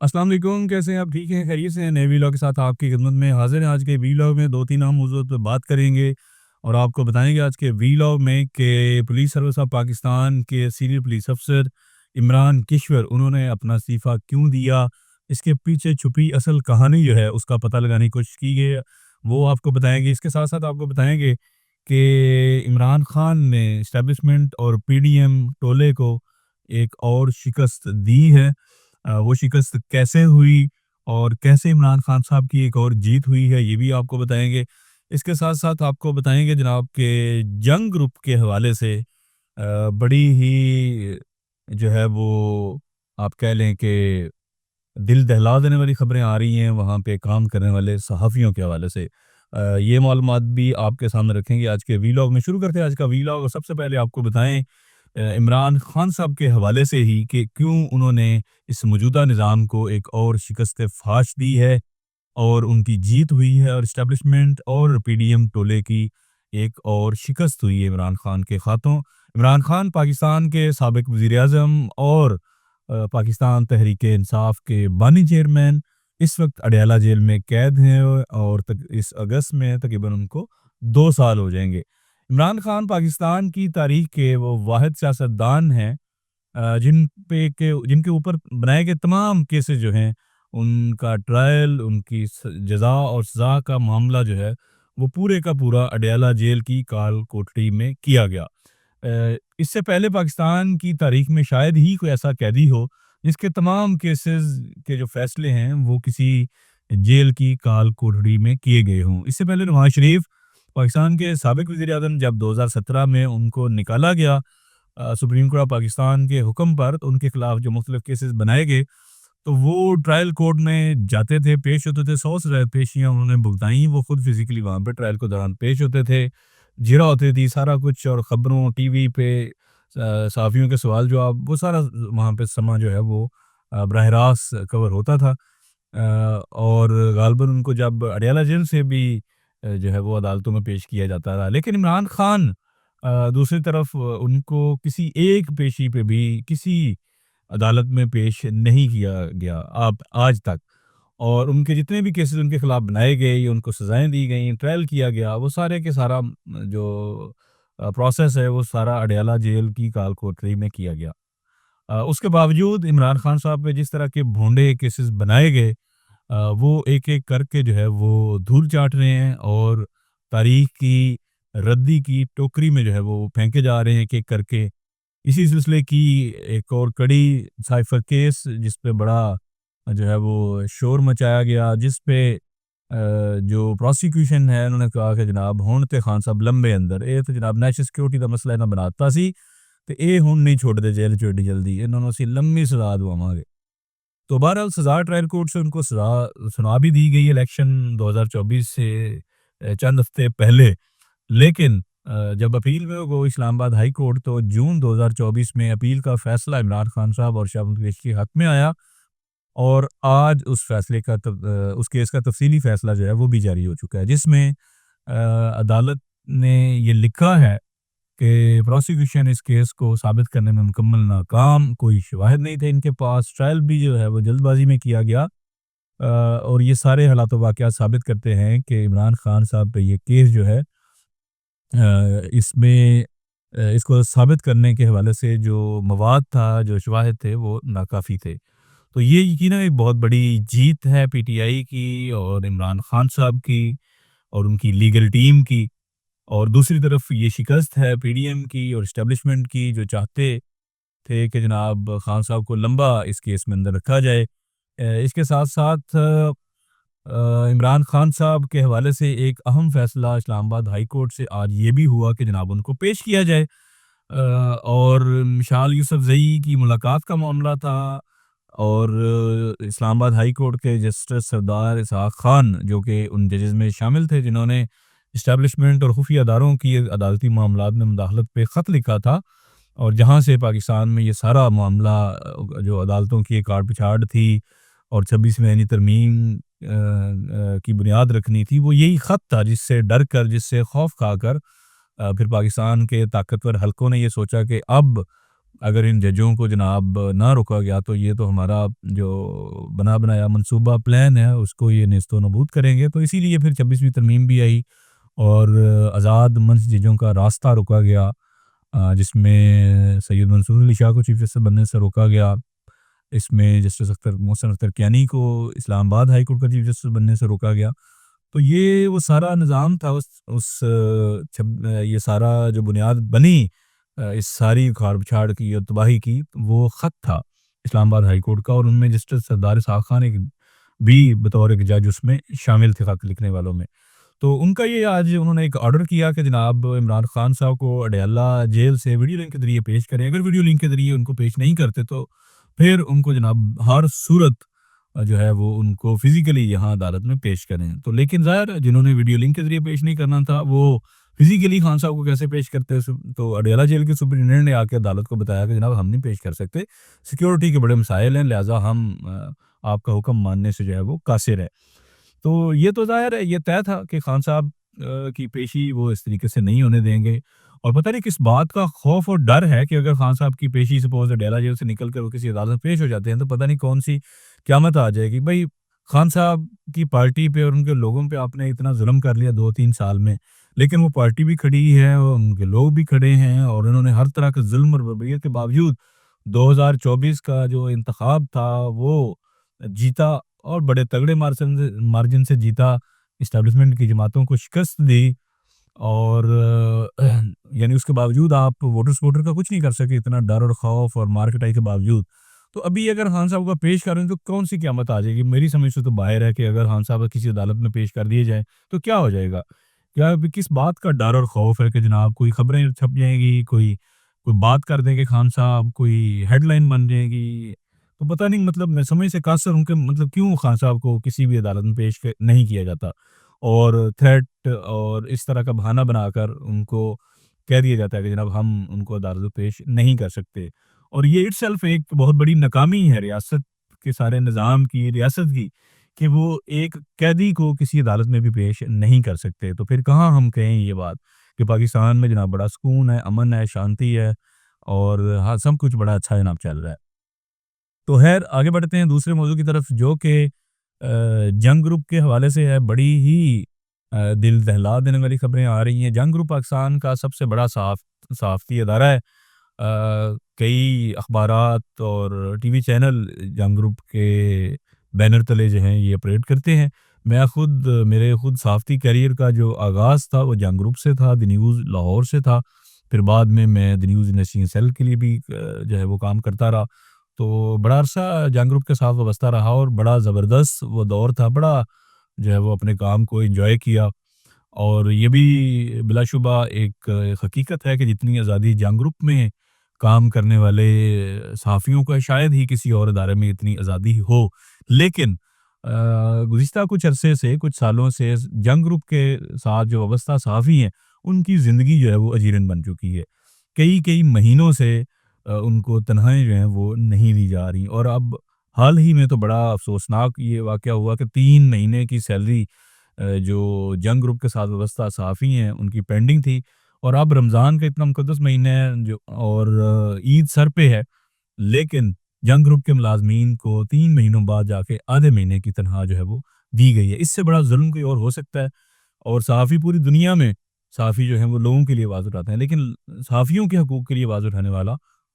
السلام علیکم، کیسے ہیں آپ؟ ٹھیک ہیں؟ خیریت سے ہیں؟ نئے ویلاگ کے ساتھ آپ کی خدمت میں حاضر ہیں۔ آج کے ویلاگ میں 2-3 اہم موضوعات پہ بات کریں گے اور آپ کو بتائیں گے آج کے ویلاگ میں کہ پولیس سروس آف پاکستان کے سینئر پولیس افسر عمران کشور انہوں نے اپنا استعفیٰ کیوں دیا، اس کے پیچھے چھپی اصل کہانی جو ہے اس کا پتہ لگانے کی کوشش کی گئی ہے، وہ آپ کو بتائیں گے۔ اس کے ساتھ ساتھ آپ کو بتائیں گے کہ عمران خان نے اسٹیبلشمنٹ اور پی ڈی ایم ٹولے کو ایک اور شکست دی ہے۔ وہ شکست کیسے ہوئی اور کیسے عمران خان صاحب کی ایک اور جیت ہوئی ہے، یہ بھی آپ کو بتائیں گے۔ اس کے ساتھ ساتھ آپ کو بتائیں گے جناب کہ جنگ گروپ کے حوالے سے بڑی ہی جو ہے وہ آپ کہہ لیں کہ دل دہلا دینے والی خبریں آ رہی ہیں وہاں پہ کام کرنے والے صحافیوں کے حوالے سے۔ یہ معلومات بھی آپ کے سامنے رکھیں گے آج کے ویلاگ میں۔ شروع کرتے ہیں آج کا ویلاگ، اور سب سے پہلے آپ کو بتائیں عمران خان صاحب کے حوالے سے ہی کہ کیوں انہوں نے اس موجودہ نظام کو ایک اور شکست فاش دی ہے اور ان کی جیت ہوئی ہے، اور اسٹیبلشمنٹ اور پی ڈی ایم ٹولے کی ایک اور شکست ہوئی ہے عمران خان کے ہاتھوں۔ عمران خان پاکستان کے سابق وزیر اعظم اور پاکستان تحریک انصاف کے بانی چیئرمین اس وقت اڈیالہ جیل میں قید ہیں، اور اس اگست میں تقریباً ان کو 2 سال ہو جائیں گے۔ عمران خان پاکستان کی تاریخ کے وہ واحد سیاستدان ہیں جن کے اوپر بنائے گئے تمام کیسز جو ہیں ان کا ٹرائل، ان کی جزا اور سزا کا معاملہ جو ہے وہ پورے کا پورا اڈیالہ جیل کی کال کوٹری میں کیا گیا۔ اس سے پہلے پاکستان کی تاریخ میں شاید ہی کوئی ایسا قیدی ہو جس کے تمام کیسز کے جو فیصلے ہیں وہ کسی جیل کی کال کوٹری میں کیے گئے ہوں۔ اس سے پہلے نواز شریف پاکستان کے سابق وزیر اعظم جب 2017 میں ان کو نکالا گیا سپریم کورٹ آف پاکستان کے حکم پر، تو ان کے خلاف جو مختلف کیسز بنائے گئے تو وہ ٹرائل کورٹ میں جاتے تھے، پیش ہوتے تھے، 100 سے زائد پیشیاں انہوں نے بھگتائیں، وہ خود فزیکلی وہاں پہ ٹرائل کے دوران پیش ہوتے تھے، جرا ہوتی تھی سارا کچھ، اور خبروں ٹی وی پہ صحافیوں کے سوال جواب وہ سارا وہاں پہ سما جو ہے وہ براہ راست کور ہوتا تھا۔ اور غالباً ان کو جب اڈیالہ جیل سے بھی جو ہے وہ عدالتوں میں پیش کیا جاتا تھا، لیکن عمران خان دوسری طرف ان کو کسی ایک پیشی پہ بھی کسی عدالت میں پیش نہیں کیا گیا آپ آج تک، اور ان کے جتنے بھی کیسز ان کے خلاف بنائے گئے، ان کو سزائیں دی گئیں، ٹرائل کیا گیا، وہ سارے کے سارا جو پروسیس ہے وہ سارا اڈیالہ جیل کی کال کوٹری میں کیا گیا۔ اس کے باوجود عمران خان صاحب پہ جس طرح کے بھونڈے کیسز بنائے گئے وہ ایک ایک کر کے جو ہے وہ دھول چاٹ رہے ہیں، اور تاریخ کی ردی کی ٹوکری میں جو ہے وہ پھینکے جا رہے ہیں ایک ایک کر کے۔ اسی سلسلے کی ایک اور کڑی سائفر کیس جس پہ بڑا جو ہے وہ شور مچایا گیا، جس پہ جو پروسیکیوشن ہے انہوں نے کہا کہ جناب ہن تے خان صاحب لمبے اندر یہ تو جناب نیشنل سیکورٹی کا مسئلہ انہاں بناتا سی تے اے ہن نہیں چھوڑ دے جیل چ ایڈی جلدی، انہوں نے اسی لمبی سزا دواواں گے۔ تو بہرحال سزا ٹرائل کورٹ سے ان کو سزا سنا بھی دی گئی الیکشن 2024 سے چند ہفتے پہلے، لیکن جب اپیل میں وہ اسلام آباد ہائی کورٹ، تو جون 2024 میں اپیل کا فیصلہ عمران خان صاحب اور شہباز قریشی کے حق میں آیا، اور آج اس فیصلے کا اس کیس کا تفصیلی فیصلہ جو ہے وہ بھی جاری ہو چکا ہے، جس میں عدالت نے یہ لکھا ہے کہ پروسیکیوشن اس کیس کو ثابت کرنے میں مکمل ناکام، کوئی شواہد نہیں تھے ان کے پاس، ٹرائل بھی جو ہے وہ جلد بازی میں کیا گیا، اور یہ سارے حالات و واقعات ثابت کرتے ہیں کہ عمران خان صاحب پہ یہ کیس جو ہے اس میں اس کو ثابت کرنے کے حوالے سے جو مواد تھا، جو شواہد تھے، وہ ناکافی تھے۔ تو یہ یقیناً ایک بہت بڑی جیت ہے پی ٹی آئی کی اور عمران خان صاحب کی اور ان کی لیگل ٹیم کی، اور دوسری طرف یہ شکست ہے پی ڈی ایم کی اور اسٹیبلشمنٹ کی، جو چاہتے تھے کہ جناب خان صاحب کو لمبا اس کیس میں اندر رکھا جائے۔ اس کے ساتھ ساتھ عمران خان صاحب کے حوالے سے ایک اہم فیصلہ اسلام آباد ہائی کورٹ سے آج یہ بھی ہوا کہ جناب ان کو پیش کیا جائے، اور مشال یوسف زئی کی ملاقات کا معاملہ تھا، اور اسلام آباد ہائی کورٹ کے جسٹس سردار اسحاق خان جو کہ ان ججز میں شامل تھے جنہوں نے اسٹیبلشمنٹ اور خفیہ اداروں کی عدالتی معاملات میں مداخلت پہ خط لکھا تھا، اور جہاں سے پاکستان میں یہ سارا معاملہ جو عدالتوں کی ایک آڑ پچھاڑ تھی اور 26ویں آئینی ترمیم کی بنیاد رکھنی تھی، وہ یہی خط تھا جس سے ڈر کر، جس سے خوف کھا کر پھر پاکستان کے طاقتور حلقوں نے یہ سوچا کہ اب اگر ان ججوں کو جناب نہ روکا گیا تو یہ تو ہمارا جو بنا بنایا منصوبہ پلان ہے اس کو یہ نیست و نابود کریں گے۔ تو اسی لیے پھر 26ویں ترمیم بھی آئی اور آزاد منص ججوں کا راستہ روکا گیا، جس میں سید منصور علی شاہ کو چیف جسٹس بننے سے روکا گیا، اس میں جسٹس محسن اختر کیانی کو اسلام آباد ہائی کورٹ کا چیف جسٹس بننے سے روکا گیا۔ تو یہ وہ سارا نظام تھا، یہ سارا جو بنیاد بنی اس ساری اکھاڑ پچھاڑ کی اور تباہی کی، وہ خط تھا اسلام آباد ہائی کورٹ کا، اور ان میں جسٹس سردار اسحاق خان ایک بھی بطور ایک جج اس میں شامل تھے خط لکھنے والوں میں۔ تو ان کا یہ آج انہوں نے ایک آرڈر کیا کہ جناب عمران خان صاحب کو اڈیالہ جیل سے ویڈیو لنک کے ذریعے پیش کریں۔ اگر ویڈیو لنک کے ذریعے ان کو پیش نہیں کرتے تو پھر ان کو جناب ہر صورت جو ہے وہ ان کو فزیکلی یہاں عدالت میں پیش کریں۔ تو لیکن ظاہر جنہوں نے ویڈیو لنک کے ذریعے پیش نہیں کرنا تھا وہ فزیکلی خان صاحب کو کیسے پیش کرتے؟ تو اڈیالہ جیل کے سپرنٹینڈنٹ نے آ کے عدالت کو بتایا کہ جناب ہم نہیں پیش کر سکتے، سیکیورٹی کے بڑے مسائل ہیں، لہٰذا ہم آپ کا حکم ماننے سے جو ہے وہ قاصر ہے۔ تو یہ تو ظاہر ہے، یہ طے تھا کہ خان صاحب کی پیشی وہ اس طریقے سے نہیں ہونے دیں گے، اور پتہ نہیں کس بات کا خوف اور ڈر ہے کہ اگر خان صاحب کی پیشی سپوز اڈیالہ جیل سے نکل کر وہ کسی عدالت میں پیش ہو جاتے ہیں تو پتہ نہیں کون سی قیامت آ جائے گی۔ بھائی خان صاحب کی پارٹی پہ اور ان کے لوگوں پہ آپ نے اتنا ظلم کر لیا 2-3 سال میں، لیکن وہ پارٹی بھی کھڑی ہے اور ان کے لوگ بھی کھڑے ہیں، اور انہوں نے ہر طرح کے ظلم اور بربریت کے باوجود 2024 کا جو انتخاب تھا وہ جیتا، اور بڑے تگڑے مارجن سے جیتا، اسٹیبلشمنٹ کی جماعتوں کو شکست دی، اور یعنی اس کے باوجود آپ ووٹر کا کچھ نہیں کر سکے، اتنا ڈر اور خوف اور مارکیٹائی کے باوجود۔ تو ابھی اگر خان صاحب کا پیش کریں تو کون سی قیامت آ جائے گی؟ میری سمجھ سے تو باہر ہے کہ اگر خان صاحب کسی عدالت میں پیش کر دیے جائیں تو کیا ہو جائے گا؟ کیا ابھی کس بات کا ڈر اور خوف ہے کہ جناب کوئی خبریں چھپ جائیں گی، کوئی بات کر دیں گے خان صاحب، کوئی ہیڈ لائن بن جائے گی؟ تو پتہ نہیں، مطلب میں سمجھ سے قاصر ہوں کہ مطلب کیوں خان صاحب کو کسی بھی عدالت میں پیش نہیں کیا جاتا، اور تھریٹ اور اس طرح کا بہانہ بنا کر ان کو کہہ دیا جاتا ہے کہ جناب ہم ان کو عدالت میں پیش نہیں کر سکتے۔ اور یہ اٹ سیلف ایک بہت بڑی ناکامی ہے ریاست کے سارے نظام کی، ریاست کی، کہ وہ ایک قیدی کو کسی عدالت میں بھی پیش نہیں کر سکتے۔ تو پھر کہاں ہم کہیں یہ بات کہ پاکستان میں جناب بڑا سکون ہے، امن ہے، شانتی ہے، اور ہاں سب کچھ بڑا اچھا جناب چل رہا ہے۔ تو خیر آگے بڑھتے ہیں دوسرے موضوع کی طرف، جو کہ جنگ گروپ کے حوالے سے ہے۔ بڑی ہی دل دہلا دینے والی خبریں آ رہی ہیں۔ جنگ گروپ پاکستان کا سب سے بڑا صحافتی ادارہ ہے۔ کئی اخبارات اور ٹی وی چینل جنگ گروپ کے بینر تلے جو ہیں یہ آپریٹ کرتے ہیں۔ میرے خود صحافتی کیریئر کا جو آغاز تھا وہ جنگ گروپ سے تھا، دی نیوز لاہور سے تھا، پھر بعد میں دی نیوز انویسٹیگیشن سیل کے لیے بھی جو ہے وہ کام کرتا رہا۔ تو بڑا عرصہ جنگ گروپ کے ساتھ وابستہ رہا، اور بڑا زبردست وہ دور تھا، بڑا جو ہے وہ اپنے کام کو انجوائے کیا۔ اور یہ بھی بلا شبہ ایک حقیقت ہے کہ جتنی آزادی جنگ گروپ میں کام کرنے والے صحافیوں کا شاید ہی کسی اور ادارے میں اتنی آزادی ہو، لیکن گزشتہ کچھ عرصے سے، کچھ سالوں سے جنگ گروپ کے ساتھ جو وابستہ صحافی ہیں ان کی زندگی جو ہے وہ اجیرن بن چکی ہے۔ کئی مہینوں سے ان کو تنخواہیں جو ہیں وہ نہیں دی جا رہی، اور اب حال ہی میں تو بڑا افسوسناک یہ واقعہ ہوا کہ 3 مہینے کی سیلری جو جنگ گروپ کے ساتھ وابستہ صحافی ہیں ان کی پینڈنگ تھی، اور اب رمضان کا اتنا مقدس مہینہ ہے اور عید سر پہ ہے، لیکن جنگ گروپ کے ملازمین کو 3 مہینوں بعد جا کے آدھے مہینے کی تنخواہ جو ہے وہ دی گئی ہے۔ اس سے بڑا ظلم کوئی اور ہو سکتا ہے؟ اور صحافی پوری دنیا میں، صحافی جو ہیں وہ لوگوں کے لیے آواز اٹھاتے ہیں، لیکن صحافیوں کے حقوق کے لیے آواز اٹھانے والا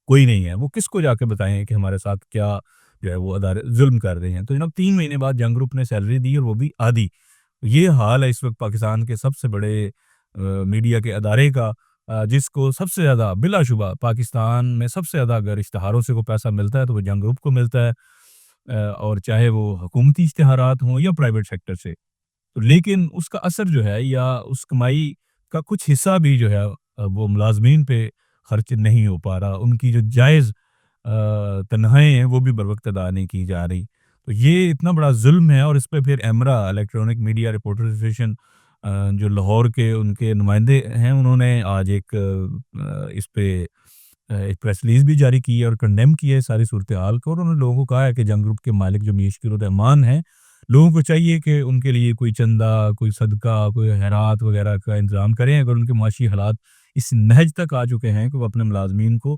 کوئی نہیں ہے۔ وہ کس کو جا کے بتائیں کہ ہمارے ساتھ کیا جو ہے وہ ادارے ظلم کر رہے ہیں؟ تو جناب 3 مہینے بعد جنگ گروپ نے سیلری دی، اور وہ بھی آدھی۔ یہ حال ہے اس وقت پاکستان کے سب سے بڑے میڈیا کے ادارے کا، جس کو سب سے زیادہ بلا شبہ پاکستان میں سب سے زیادہ اگر اشتہاروں سے کوئی پیسہ ملتا ہے تو وہ جنگ گروپ کو ملتا ہے، اور چاہے وہ حکومتی اشتہارات ہوں یا پرائیویٹ سیکٹر سے۔ لیکن اس کا اثر جو ہے یا اس کمائی کا کچھ حصہ بھی جو ہے وہ ملازمین پہ خرچ نہیں ہو پا رہا، ان کی جو جائز تنخواہیں ہیں وہ بھی بروقت ادا نہیں کی جا رہی۔ تو یہ اتنا بڑا ظلم ہے، اور اس پہ پھر ایمرا الیکٹرانک میڈیا رپورٹر ایسوسیشن جو لاہور کے ان کے نمائندے ہیں، انہوں نے آج ایک اس پہ ایک پریس ریلیز بھی جاری کی ہے اور کنڈیم کی ہے ساری صورتحال کو، اور انہوں نے لوگوں کو کہا ہے کہ جنگ گروپ کے مالک جو مشکل الرحمان ہیں، لوگوں کو چاہیے کہ ان کے لیے کوئی چندہ، کوئی صدقہ، کوئی خیرات وغیرہ کا انتظام کریں، اگر ان کے معاشی حالات اس نہج تک آ چکے ہیں کہ وہ اپنے ملازمین کو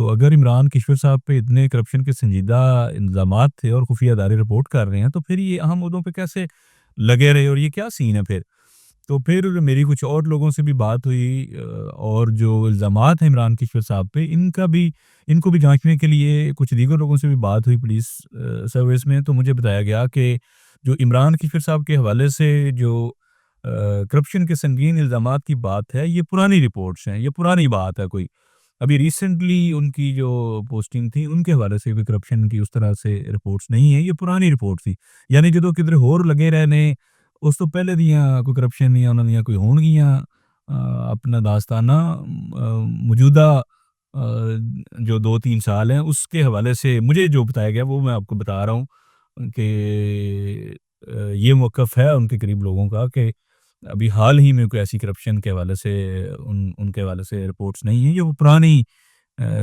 تو اگر عمران کشور صاحب پہ اتنے کرپشن کے سنجیدہ الزامات تھے اور خفیہ ادارے رپورٹ کر رہے ہیں تو پھر یہ اہم عہدوں پہ کیسے لگے رہے اور یہ کیا سین ہے پھر؟ تو پھر میری کچھ اور لوگوں سے بھی بات ہوئی اور جو الزامات ہیں عمران کشور صاحب پہ ان کو بھی جانچنے کے لیے کچھ دیگر لوگوں سے بھی بات ہوئی پولیس سروس میں، تو مجھے بتایا گیا کہ جو عمران کشور صاحب کے حوالے سے جو کرپشن کے سنگین الزامات کی بات ہے، یہ پرانی رپورٹس ہیں، یہ پرانی بات ہے کوئی ابھی ریسنٹلی ان کی جو پوسٹنگ تھی ان کے حوالے سے کوئی کرپشن کی اس طرح سے رپورٹس نہیں ہیں، یہ پرانی رپورٹ تھی، یعنی جدو کدھر ہور لگے رہنے اس تو پہلے دیاں کوئی کرپشن یا انہوں نے کوئی ہون گیاں اپنا داستانہ موجودہ جو 2-3 سال ہیں اس کے حوالے سے مجھے جو بتایا گیا وہ میں آپ کو بتا رہا ہوں کہ یہ موقف ہے ان کے قریب لوگوں کا کہ ابھی حال ہی میں کوئی ایسی کرپشن کے حوالے سے ان کے حوالے سے رپورٹس نہیں ہیں، یہ وہ پرانی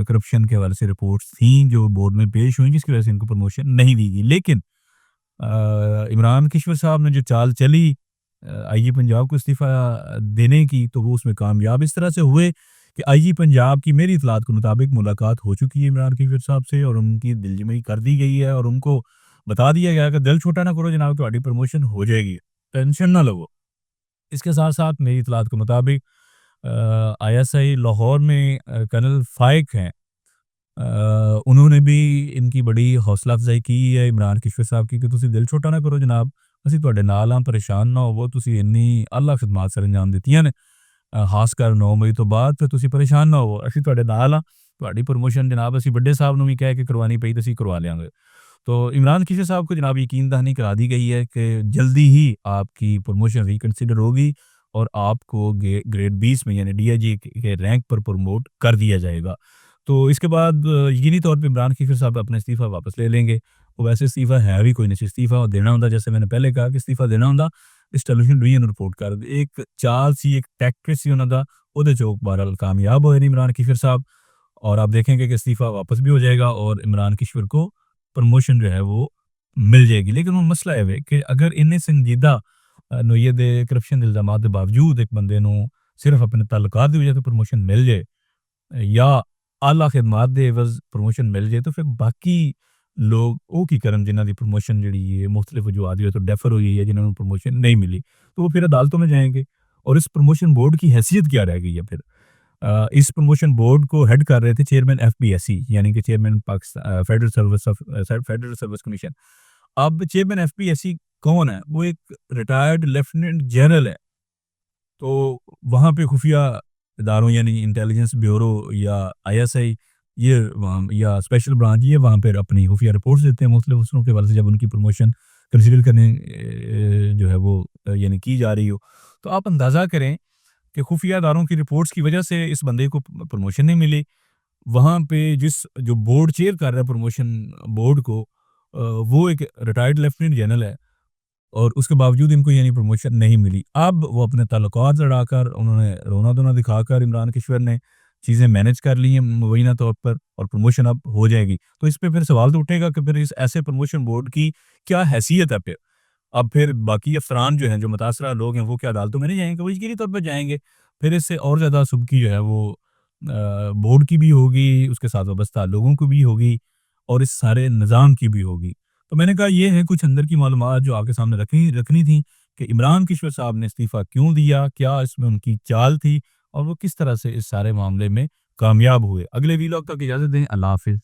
کرپشن کے حوالے سے رپورٹس تھیں جو بورڈ میں پیش ہوئیں جس کی وجہ سے ان کو پروموشن نہیں دی گئی۔ لیکن عمران کشور صاحب نے جو چال چلی آئی جی پنجاب کو استعفیٰ دینے کی تو وہ اس میں کامیاب اس طرح سے ہوئے کہ آئی جی پنجاب کی میری اطلاعات کے مطابق ملاقات ہو چکی ہے عمران کشور صاحب سے اور ان کی دل جمعی کر دی گئی ہے اور ان کو بتا دیا گیا کہ دل چھوٹا نہ کرو جناب، تمہاری پروموشن ہو جائے گی، ٹینشن نہ لو۔ اس کے ساتھ ساتھ میری اطلاعات کے مطابق آئی ایس آئی لاہور میں کرنل فائق ہیں، انہوں نے بھی ان کی بڑی حوصلہ افزائی کی ہے عمران کشور صاحب کی کہ تسی دل چھوٹا نہ کرو جناب، اسی تواڈے نال ہاں، پریشان نہ ہوو، تسی انی اعلیٰ خدمات سر انجام دیتیاں نے خاص کر 9 مئی تو بعد، پھر تسی پریشان نہ ہوو، اسی تواڈے نال ہاں، تواڈی پروموشن جناب اسی بڑے صاحب نوں بھی کہہ کے کروانی پئی تے اسی کروا لیاں گے۔ تو عمران کشور صاحب کو جناب یقین دہانی کرا دی گئی ہے کہ جلدی ہی آپ کی پروموشن ریکنسیڈر ہوگی اور آپ کو گریڈ 20 میں یعنی ڈی آئی جی کے رینک پر پروموٹ کر دیا جائے گا۔ تو اس کے بعد یقینی طور پہ عمران کشور صاحب اپنا استعفیٰ واپس لے لیں گے، وہ ویسے استعفیٰ ہے بھی کوئی نہیں، استعفیٰ دینا ہوندا جیسے میں نے پہلے کہا کہ استعفیٰ دینا ہوندا اس ٹیلیویژن ڈویژن رپورٹ کر دے، ایک چال سی ایک ٹیکٹک سی انہاں دا اودے چوک بہرحال کامیاب ہوئے نہیں عمران کشور صاحب، اور آپ دیکھیں گے کہ استعفیٰ واپس بھی ہو جائے گا اور عمران کشور کو پروموشن جو ہے وہ مل جائے گی۔ لیکن وہ مسئلہ ہے کہ اگر انہیں سنجیدہ نوعیت دے کرپشن الزامات کے باوجود ایک بندے نو صرف اپنے تعلقات دی وجہ سے پروموشن مل جائے یا اعلیٰ خدمات دے عوض پروموشن مل جائے تو پھر باقی لوگ او کی کرن جنہاں دی پروموشن جڑی ہے مختلف وجوہات دی تو ڈیفر ہوئی ہے جنہوں نے پروموشن نہیں ملی تو وہ پھر عدالتوں میں جائیں گے، اور اس پروموشن بورڈ کی حیثیت کیا رہ گئی ہے پھر؟ اس پروموشن بورڈ کو ہیڈ کر رہے تھے chairman F P S C یعنی کہ chairman Pakistan federal service commission. اب chairman F P S C کون ہے؟ وہ ایک ریٹائرڈ لیفٹیننٹ جنرل ہے، تو وہاں پہ خفیہ اداروں یعنی انٹیلیجنس بیورو یا آئی ایس آئی یہ یا اسپیشل برانچ یہ وہاں پہ اپنی خفیہ رپورٹس دیتے ہیں مختلف اسروں کے حوالے سے جب ان کی پروموشن کنسیڈر کرنے جو ہے وہ یعنی کی جا رہی ہو، تو آپ اندازہ کریں کہ خفیہ اداروں کی رپورٹس کی وجہ سے اس بندے کو پروموشن نہیں ملی، وہاں پہ جو بورڈ چیئر کر رہا ہے پروموشن بورڈ کو وہ ایک ریٹائرڈ لیفٹیننٹ جنرل ہے اور اس کے باوجود ان کو یعنی پروموشن نہیں ملی۔ اب وہ اپنے تعلقات لڑا کر انہوں نے رونا دھونا دکھا کر عمران کشور نے چیزیں مینج کر لی ہیں مبینہ طور پر اور پروموشن اب ہو جائے گی، تو اس پہ پھر سوال تو اٹھے گا کہ پھر اس ایسے پروموشن بورڈ کی کیا حیثیت ہے؟ پھر اب پھر باقی افسران جو ہیں جو متاثرہ لوگ ہیں وہ کیا عدالتوں میں نہیں جائیں گے؟ وہ یقینی طور پہ جائیں گے، پھر اس سے اور زیادہ سبکی جو ہے وہ بورڈ کی بھی ہوگی، اس کے ساتھ وابستہ لوگوں کو بھی ہوگی اور اس سارے نظام کی بھی ہوگی۔ تو میں نے کہا یہ ہے کچھ اندر کی معلومات جو آپ کے سامنے رکھنی تھی کہ عمران کشور صاحب نے استعفیٰ کیوں دیا، کیا اس میں ان کی چال تھی اور وہ کس طرح سے اس سارے معاملے میں کامیاب ہوئے۔ اگلے ویلاگ تک اجازت دیں، اللہ حافظ۔